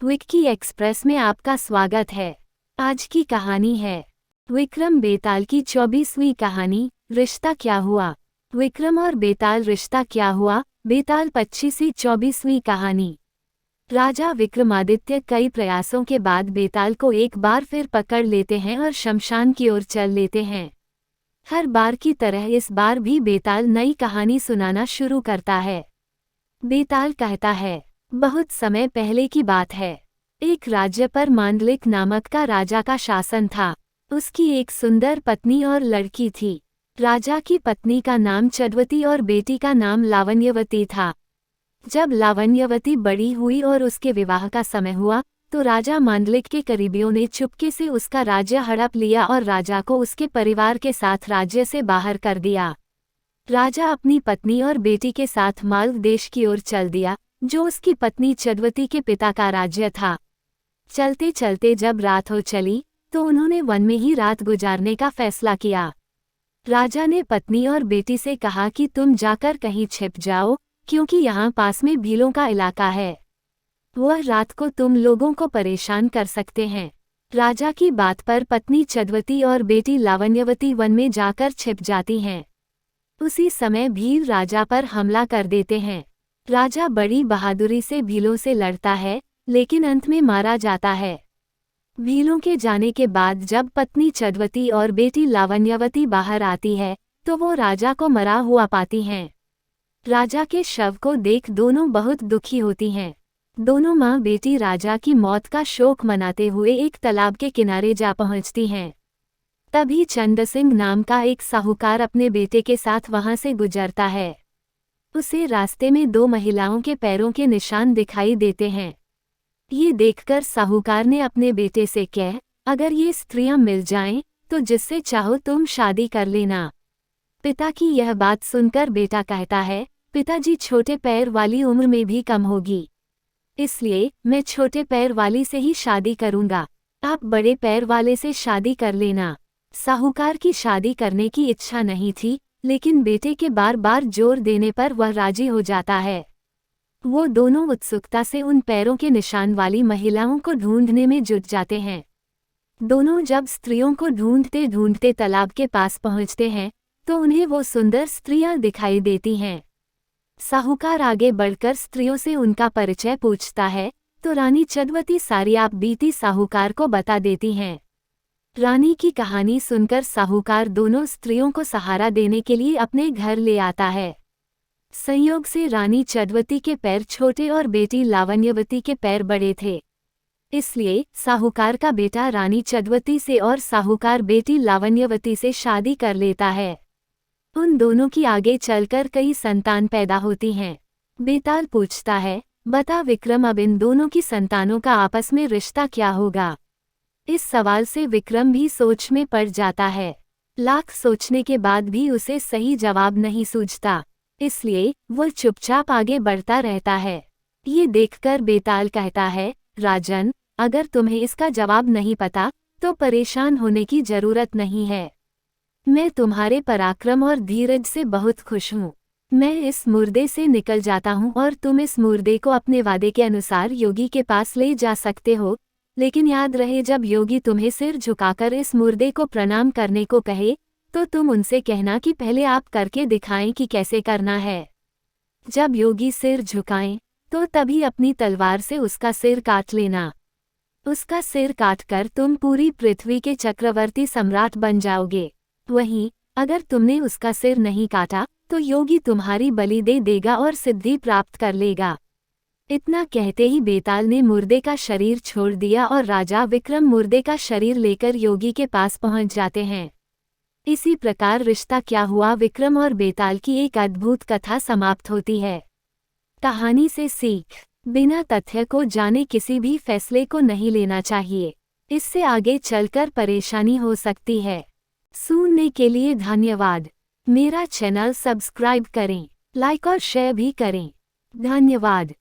Vicky express में आपका स्वागत है। आज की कहानी है विक्रम बेताल की 24वीं कहानी, रिश्ता क्या हुआ। विक्रम और बेताल, रिश्ता क्या हुआ। बेताल 25वीं 24वीं कहानी। राजा विक्रमादित्य कई प्रयासों के बाद बेताल को एक बार फिर पकड़ लेते हैं और शमशान की ओर चल लेते हैं। हर बार की तरह इस बार भी बेताल नई कहानी सुनाना शुरू करता है। बेताल कहता है, बहुत समय पहले की बात है। एक राज्य पर मांडलिक नामक का राजा का शासन था। उसकी एक सुंदर पत्नी और लड़की थी। राजा की पत्नी का नाम चंद्रवती और बेटी का नाम लावण्यवती था। जब लावण्यवती बड़ी हुई और उसके विवाह का समय हुआ तो राजा मांडलिक के करीबियों ने चुपके से उसका राज्य हड़प लिया और राजा को उसके परिवार के साथ राज्य से बाहर कर दिया। राजा अपनी पत्नी और बेटी के साथ मालव देश की ओर चल दिया, जो उसकी पत्नी चंद्रवती के पिता का राज्य था। चलते चलते जब रात हो चली तो उन्होंने वन में ही रात गुजारने का फैसला किया। राजा ने पत्नी और बेटी से कहा कि तुम जाकर कहीं छिप जाओ, क्योंकि यहाँ पास में भीलों का इलाका है। वह रात को तुम लोगों को परेशान कर सकते हैं। राजा की बात पर पत्नी चंद्रवती और बेटी लावण्यवती वन में जाकर छिप जाती हैं। उसी समय भील राजा पर हमला कर देते हैं। राजा बड़ी बहादुरी से भीलों से लड़ता है, लेकिन अंत में मारा जाता है। भीलों के जाने के बाद जब पत्नी चंद्रवती और बेटी लावण्यवती बाहर आती है तो वो राजा को मरा हुआ पाती हैं। राजा के शव को देख दोनों बहुत दुखी होती हैं। दोनों माँ बेटी राजा की मौत का शोक मनाते हुए एक तालाब के किनारे जा पहुँचती हैं। तभी चंद सिंह नाम का एक साहूकार अपने बेटे के साथ वहां से गुजरता है। उसे रास्ते में दो महिलाओं के पैरों के निशान दिखाई देते हैं। ये देखकर साहूकार ने अपने बेटे से कहा, अगर ये स्त्रियां मिल जाएं तो जिससे चाहो तुम शादी कर लेना। पिता की यह बात सुनकर बेटा कहता है, पिताजी छोटे पैर वाली उम्र में भी कम होगी, इसलिए मैं छोटे पैर वाली से ही शादी करूंगा। आप बड़े पैर वाले से शादी कर लेना। साहूकार की शादी करने की इच्छा नहीं थी, लेकिन बेटे के बार बार जोर देने पर वह राजी हो जाता है। वो दोनों उत्सुकता से उन पैरों के निशान वाली महिलाओं को ढूंढने में जुट जाते हैं। दोनों जब स्त्रियों को ढूंढते ढूंढते तालाब के पास पहुंचते हैं तो उन्हें वो सुंदर स्त्रियां दिखाई देती हैं। साहूकार आगे बढ़कर स्त्रियों से उनका परिचय पूछता है तो रानी चंद्रवती सारी आप बीती साहूकार को बता देती हैं। रानी की कहानी सुनकर साहूकार दोनों स्त्रियों को सहारा देने के लिए अपने घर ले आता है। संयोग से रानी चंद्रवती के पैर छोटे और बेटी लावण्यवती के पैर बड़े थे, इसलिए साहूकार का बेटा रानी चंद्रवती से और साहूकार बेटी लावण्यवती से शादी कर लेता है। उन दोनों की आगे चलकर कई संतान पैदा होती हैं। बेताल पूछता है, बता विक्रम, अब इन दोनों की संतानों का आपस में रिश्ता क्या होगा। इस सवाल से विक्रम भी सोच में पड़ जाता है। लाख सोचने के बाद भी उसे सही जवाब नहीं सूझता, इसलिए वो चुपचाप आगे बढ़ता रहता है। ये देखकर बेताल कहता है, राजन, अगर तुम्हें इसका जवाब नहीं पता तो परेशान होने की जरूरत नहीं है। मैं तुम्हारे पराक्रम और धीरज से बहुत खुश हूँ। मैं इस मुर्दे से निकल जाता हूँ और तुम इस मुर्दे को अपने वादे के अनुसार योगी के पास ले जा सकते हो, लेकिन याद रहे जब योगी तुम्हें सिर झुकाकर इस मुर्दे को प्रणाम करने को कहे तो तुम उनसे कहना कि पहले आप करके दिखाएं कि कैसे करना है। जब योगी सिर झुकाएं तो तभी अपनी तलवार से उसका सिर काट लेना। उसका सिर काटकर तुम पूरी पृथ्वी के चक्रवर्ती सम्राट बन जाओगे। वहीं अगर तुमने उसका सिर नहीं काटा तो योगी तुम्हारी बलि दे देगा और सिद्धि प्राप्त कर लेगा। इतना कहते ही बेताल ने मुर्दे का शरीर छोड़ दिया और राजा विक्रम मुर्दे का शरीर लेकर योगी के पास पहुंच जाते हैं। इसी प्रकार रिश्ता क्या हुआ विक्रम और बेताल की एक अद्भुत कथा समाप्त होती है। कहानी से सीख, बिना तथ्य को जाने किसी भी फैसले को नहीं लेना चाहिए, इससे आगे चलकर परेशानी हो सकती है। सुनने के लिए धन्यवाद। मेरा चैनल सब्सक्राइब करें, लाइक और शेयर भी करें। धन्यवाद।